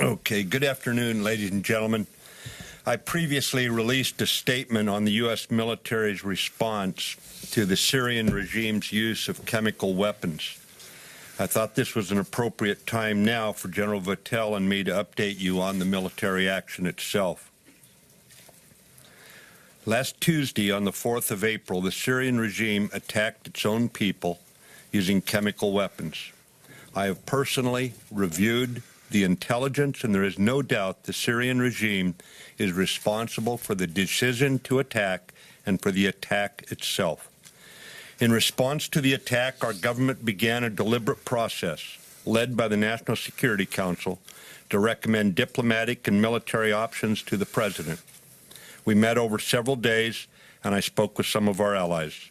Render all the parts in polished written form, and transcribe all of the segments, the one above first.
Okay, good afternoon, ladies and gentlemen. I previously released a statement on the U.S. military's response to the Syrian regime's use of chemical weapons. I thought this was an appropriate time now for General Votel and me to update you on the military action itself. Last Tuesday, on the 4th of April, the Syrian regime attacked its own people using chemical weapons. I have personally reviewed the intelligence, and there is no doubt the Syrian regime is responsible for the decision to attack and for the attack itself. In response to the attack, our government began a deliberate process led by the National Security Council to recommend diplomatic and military options to the President. We met over several days, and I spoke with some of our allies.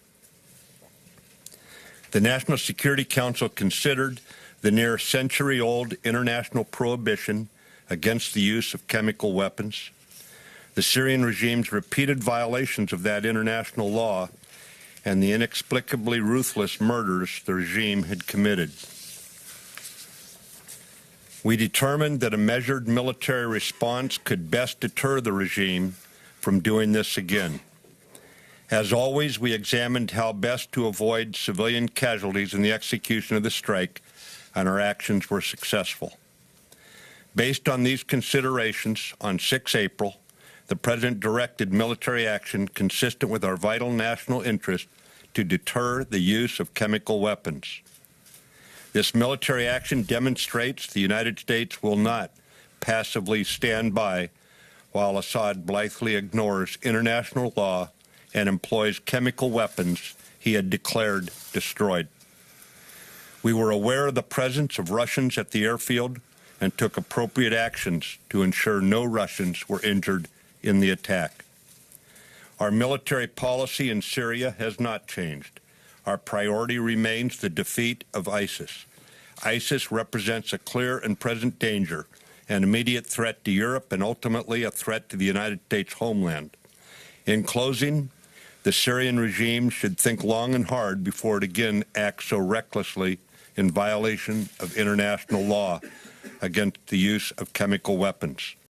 The National Security Council considered the near century-old international prohibition against the use of chemical weapons, the Syrian regime's repeated violations of that international law, and the inexplicably ruthless murders the regime had committed. We determined that a measured military response could best deter the regime from doing this again. As always, we examined how best to avoid civilian casualties in the execution of the strike, and our actions were successful. Based on these considerations, on 6 April, the President directed military action consistent with our vital national interest to deter the use of chemical weapons. This military action demonstrates the United States will not passively stand by while Assad blithely ignores international law and employs chemical weapons he had declared destroyed. We were aware of the presence of Russians at the airfield and took appropriate actions to ensure no Russians were injured in the attack. Our military policy in Syria has not changed. Our priority remains the defeat of ISIS. ISIS represents a clear and present danger, an immediate threat to Europe, and ultimately a threat to the United States homeland. In closing, the Syrian regime should think long and hard before it again acts so recklessly in violation of international law against the use of chemical weapons.